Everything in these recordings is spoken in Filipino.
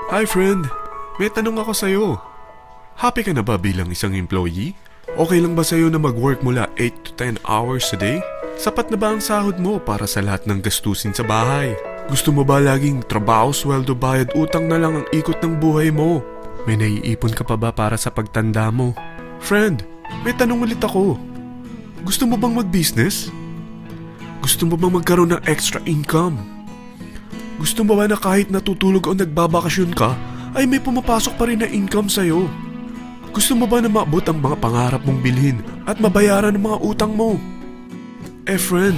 Hi friend, may tanong ako sa'yo. Happy ka na ba bilang isang employee? Okay lang ba sa'yo na mag-work mula 8 to 10 hours a day? Sapat na ba ang sahod mo para sa lahat ng gastusin sa bahay? Gusto mo ba laging trabaho, sweldo, bayad, utang na lang ang ikot ng buhay mo? May naiipon ka pa ba para sa pagtanda mo? Friend, may tanong ulit ako. Gusto mo bang mag-business? Gusto mo bang magkaroon ng extra income? Gusto mo ba na kahit natutulog o nagbabakasyon ka, ay may pumapasok pa rin na income sa'yo? Gusto mo ba na maabot ang mga pangarap mong bilhin at mabayaran ang mga utang mo? Friend,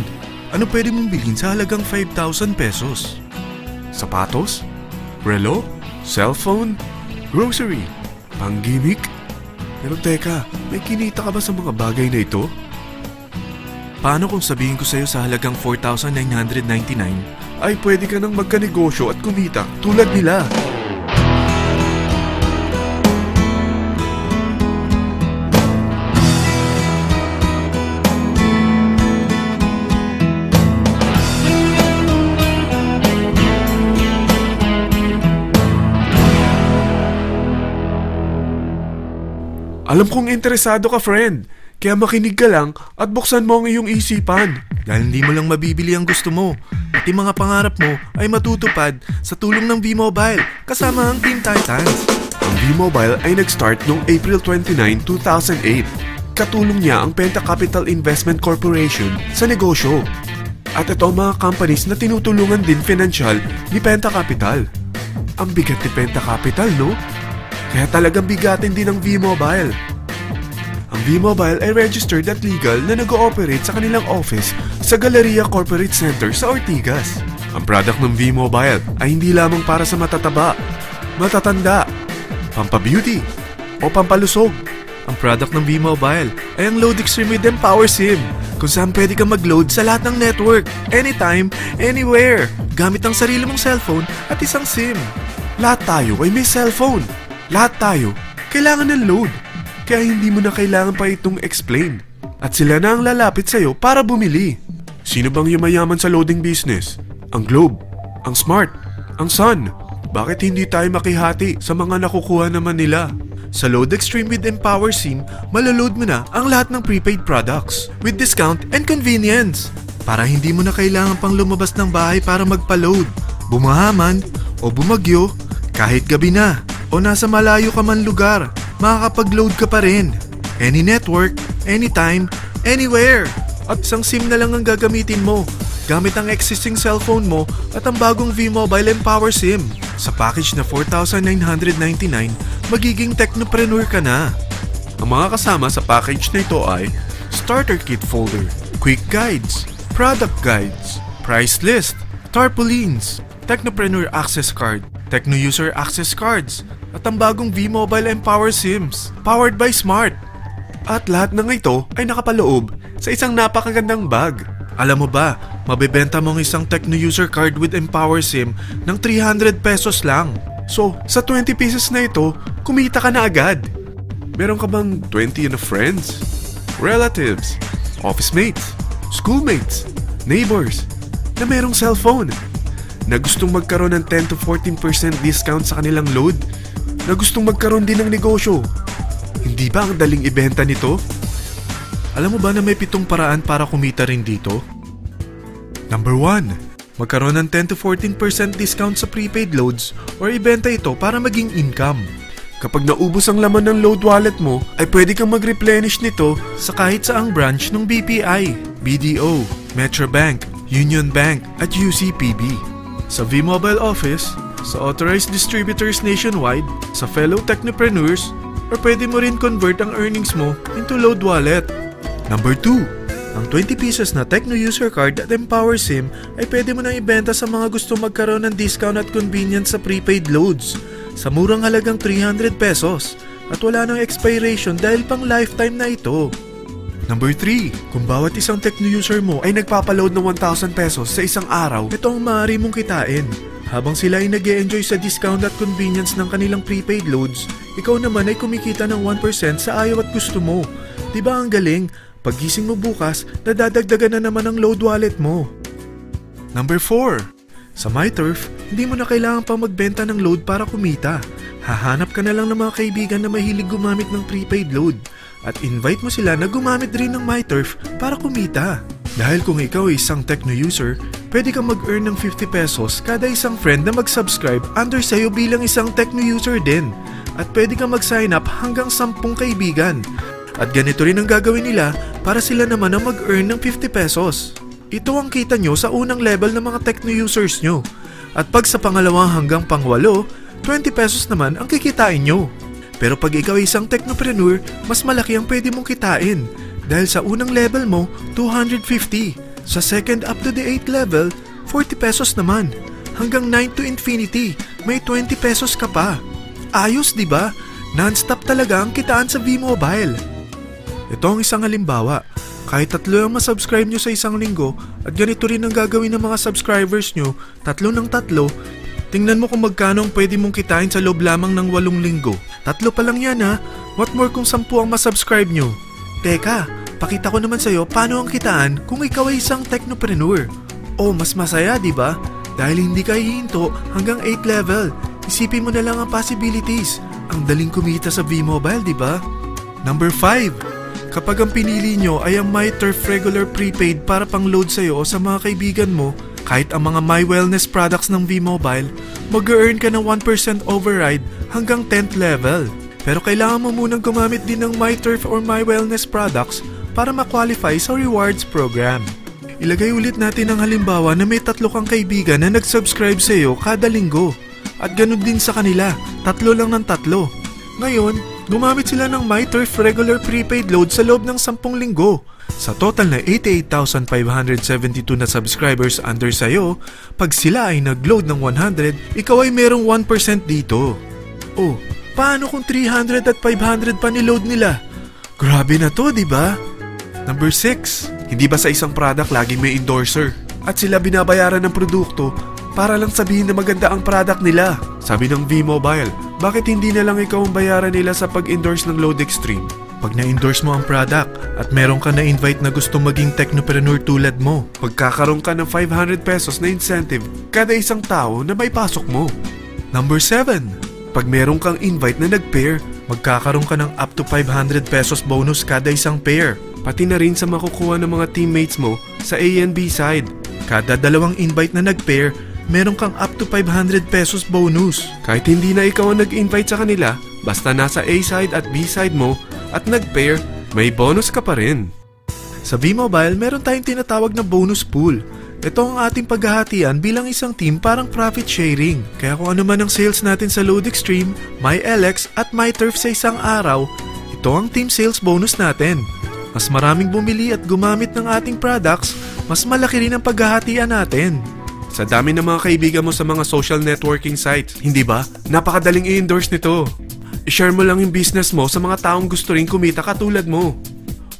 ano pwede mong bilhin sa halagang 5,000 pesos? Sapatos? Relo? Cellphone? Grocery? Pang-gimmick? Pero teka, may kinita ka ba sa mga bagay na ito? Paano kung sabihin ko sa'yo sa halagang 4,999 ay pwede ka nang magkanegosyo at kumita tulad nila? Alam kong interesado ka, friend. Kaya makinig ka lang at buksan mo ang iyong isipan. Dahil hindi mo lang mabibili ang gusto mo. At yung mga pangarap mo ay matutupad sa tulong ng V-Mobile kasama ang Team Titans. Ang V-Mobile ay nag-start noong April 29, 2008. Katulong niya ang Penta Capital Investment Corporation sa negosyo. At ito ang mga companies na tinutulungan din financial ni Penta Capital. Ang bigat ni Penta Capital, no? Kaya talagang bigatin din ang V-Mobile. Ang V-Mobile ay registered at legal na nag-ooperate sa kanilang office sa Galleria Corporate Center sa Ortigas. Ang product ng V-Mobile ay hindi lamang para sa matataba, matatanda, pampabeauty, o pampalusog. Ang product ng V-Mobile ay ang Load Extreme with Empower SIM, kung saan pwede kang mag-load sa lahat ng network, anytime, anywhere, gamit ang sarili mong cellphone at isang SIM. Lahat tayo ay may cellphone. Lahat tayo kailangan ng load. Kaya hindi mo na kailangan pa itong explain. At sila na ang lalapit sa'yo para bumili. Sino bang yumayaman sa loading business? Ang Globe, ang Smart, ang Sun. Bakit hindi tayo makihati sa mga nakukuha naman nila? Sa Load Extreme with Empower SIM, maloload mo na ang lahat ng prepaid products with discount and convenience. Para hindi mo na kailangan pang lumabas ng bahay para magpa-load. Bumahaman o bumagyo, kahit gabi na o nasa malayo ka man lugar, makakapag-load ka pa rin. Any network, anytime, anywhere. At isang SIM na lang ang gagamitin mo gamit ang existing cellphone mo at ang bagong V-Mobile Empower SIM. Sa package na 4,999, magiging technopreneur ka na. Ang mga kasama sa package na ito ay Starter Kit Folder, Quick Guides, Product Guides, Price List, Tarpaulins, Technopreneur Access Card, Techno User Access Cards, at ang bagong V-Mobile Empower SIMs, powered by Smart. At lahat ng ito ay nakapaloob sa isang napakagandang bag. Alam mo ba, mabebenta mo ang isang Techno User Card with Empower SIM ng 300 pesos lang. So, sa 20 pieces na ito, kumita ka na agad. Meron ka bang 20 na friends, relatives, office mates, schoolmates, neighbors, na merong cellphone, na gustong magkaroon ng 10 to 14% discount sa kanilang load, na gustong magkaroon din ng negosyo? Hindi ba ang daling ibenta nito? Alam mo ba na may 7 paraan para kumita rin dito? Number 1. Magkaroon ng 10 to 14% discount sa prepaid loads or ibenta ito para maging income. Kapag naubos ang laman ng load wallet mo, ay pwede kang mag-replenish nito sa kahit saang branch ng BPI, BDO, Metrobank, Union Bank at UCPB. Sa V-Mobile Office, sa authorized distributors nationwide, sa fellow technopreneurs, or pwede mo rin convert ang earnings mo into load wallet. Number 2. Ang 20 pieces na Techno User Card at Empower SIM ay pwede mo nang ibenta sa mga gusto magkaroon ng discount at convenience sa prepaid loads sa murang halagang 300 pesos at wala nang expiration dahil pang lifetime na ito. Number 3. Kung bawat isang Techno user mo ay nagpapaload ng 1,000 pesos sa isang araw, ito ang maaari mong kitain. Habang sila ay nag-e-enjoy sa discount at convenience ng kanilang prepaid loads, ikaw naman ay kumikita ng 1% sa ayaw at gusto mo. Diba ang galing? Paggising mo bukas, nadadagdagan na naman ang load wallet mo. Number 4. Sa MyTurf, hindi mo na kailangan pa magbenta ng load para kumita. Hahanap ka na lang ng mga kaibigan na mahilig gumamit ng prepaid load at invite mo sila na gumamit rin ng MyTurf para kumita. Dahil kung ikaw ay isang Tecno user, pwede kang mag-earn ng 50 pesos kada isang friend na mag-subscribe under sa'yo bilang isang Tecno user din. At pwede kang mag-sign up hanggang 10 kaibigan. At ganito rin ang gagawin nila para sila naman ang mag-earn ng 50 pesos. Ito ang kita nyo sa unang level ng mga Tecno users nyo. At pag sa pangalawa hanggang pangwalo, 20 pesos naman ang kikitain nyo. Pero pag ikaw ay isang technopreneur, mas malaki ang pwede mong kitain. Dahil sa unang level mo, 250. Sa second up to the 8th level, 40 pesos naman. Hanggang 9 to infinity, may 20 pesos ka pa. Ayos, di ba? Non-stop talaga ang kitaan sa V-Mobile. Ito ang isang halimbawa. Kahit 3 ang masubscribe nyo sa isang linggo at ganito rin ang gagawin ng mga subscribers nyo, 3 ng 3, tingnan mo kung magkano ang pwede mong kitain sa loob lamang ng 8 linggo. 3 pa lang yan ha. What more kung 10 ang masubscribe nyo? Teka, pakita ko naman sa'yo paano ang kitaan kung ikaw ay isang technopreneur. Oh, mas masaya, di ba? Dahil hindi ka hihinto hanggang 8th level. Isipin mo na lang ang possibilities. Ang daling kumita sa V-Mobile, di ba? Number 5. Kapag ang pinili nyo ay ang MyTurf regular prepaid para pang-load sa'yo o sa mga kaibigan mo, kahit ang mga My Wellness products ng V-Mobile, mag-earn ka ng 1% override hanggang 10th level. Pero kailangan mo munang gumamit din ng MyTurf or My Wellness products para ma-qualify sa rewards program. Ilagay ulit natin ang halimbawa na may 3 kang kaibigan na nag-subscribe sa iyo kada linggo. At ganun din sa kanila, 3 lang ng 3. Ngayon, gumamit sila ng MyTurf regular prepaid load sa loob ng 10 linggo. Sa total na 88,572 na subscribers under sa'yo, pag sila ay nag-load ng 100, ikaw ay merong 1% dito. Oh, paano kung 300 at 500 pa niload nila? Grabe na to, di ba? Number 6. Hindi ba sa isang product laging may endorser? At sila binabayaran ng produkto para lang sabihin na maganda ang product nila. Sabi ng V-Mobile, bakit hindi na lang ikaw ang bayaran nila sa pag-endorse ng Load Extreme? Pag na-endorse mo ang product at meron ka na-invite na gusto maging technopreneur tulad mo, magkakaroon ka ng 500 pesos na incentive kada isang tao na may pasok mo. Number 7. Pag meron kang invite na nag-pair, magkakaroon ka ng up to 500 pesos bonus kada isang pair. Pati na rin sa makukuha ng mga teammates mo sa A and B side. Kada 2 invite na nag-pair, meron kang up to 500 pesos bonus. Kahit hindi na ikaw ang nag-invite sa kanila, basta nasa A side at B side mo at nag-pair, may bonus ka pa rin. Sa V-Mobile, meron tayong tinatawag na bonus pool. Ito ang ating paghahatian bilang isang team parang profit sharing. Kaya kung ano man ang sales natin sa Load Extreme, MyLX at MyTurf sa isang araw, ito ang team sales bonus natin. Mas maraming bumili at gumamit ng ating products, mas malaki rin ang paghahatian natin. Sa dami ng mga kaibigan mo sa mga social networking sites, hindi ba? Napakadaling i-endorse nito. I-share mo lang yung business mo sa mga taong gusto rin kumita katulad mo.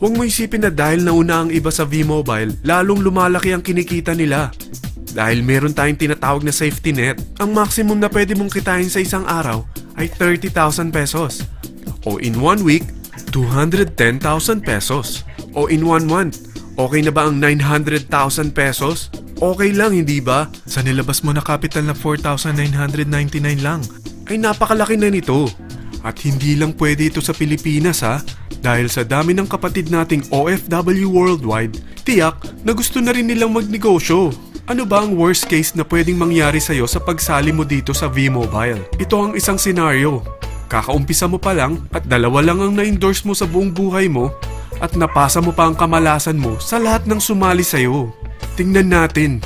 Huwag mo isipin na dahil nauna ang iba sa V-Mobile, lalong lumalaki ang kinikita nila. Dahil meron tayong tinatawag na safety net, ang maximum na pwede mong kitain sa isang araw ay 30,000 pesos. O in 1 week, 210,000 pesos. O in 1 month, okay na ba ang 900,000 pesos? Okay lang, hindi ba? Sa nilabas mo na capital na 4,999 lang, ay napakalaki na nito. At hindi lang pwede ito sa Pilipinas ha, dahil sa dami ng kapatid nating OFW worldwide, tiyak na gusto na rin nilang magnegosyo. Ano ba ang worst case na pwedeng mangyari sa'yo sa pagsali mo dito sa V-Mobile? Ito ang isang senaryo. Kakaumpisa mo pa lang at 2 lang ang na-endorse mo sa buong buhay mo at napasa mo pa ang kamalasan mo sa lahat ng sumali sa'yo. Tingnan natin.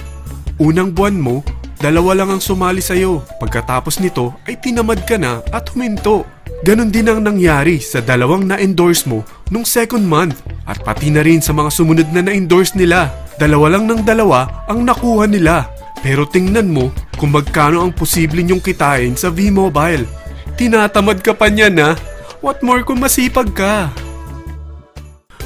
Unang buwan mo, 2 lang ang sumali sa'yo. Pagkatapos nito ay tinamad ka na at huminto. Ganon din ang nangyari sa 2 na-endorse mo nung second month at pati na rin sa mga sumunod na na-endorse nila. 2 lang ng 2 ang nakuha nila. Pero tingnan mo kung magkano ang posible nyong kitain sa V-Mobile. Tinatamad ka pa niyan ha? What more kung masipag ka?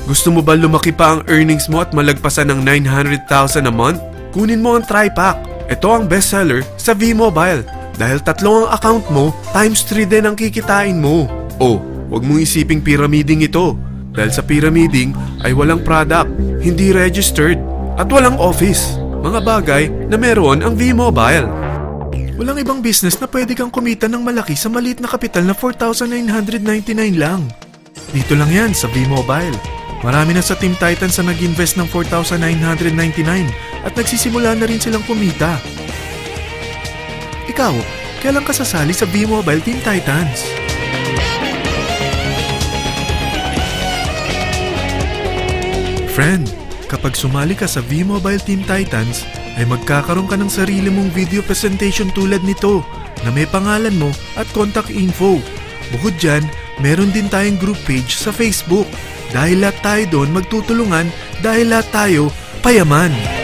Gusto mo ba lumaki pa ang earnings mo at malagpasan ng 900,000 a month? Kunin mo ang TriPack. Ito ang bestseller sa V-Mobile. Dahil 3 ang account mo, times 3 din ang kikitain mo. Oh, wag mong isiping pyramiding ito. Dahil sa pyramiding ay walang product, hindi registered, at walang office. Mga bagay na meron ang V-Mobile. Walang ibang business na pwede kang kumita ng malaki sa maliit na kapital na 4,999 lang. Dito lang yan sa V-Mobile. Marami na sa Team Titans na nag-invest ng 4,999 at nagsisimula na rin silang kumita. Ikaw, kailan ka sasali sa V-Mobile Team Titans? Friend, kapag sumali ka sa V-Mobile Team Titans, ay magkakaroon ka ng sarili mong video presentation tulad nito na may pangalan mo at contact info. Bukod dyan, meron din tayong group page sa Facebook. Dahil lahat tayo doon magtutulungan dahil lahat tayo payaman.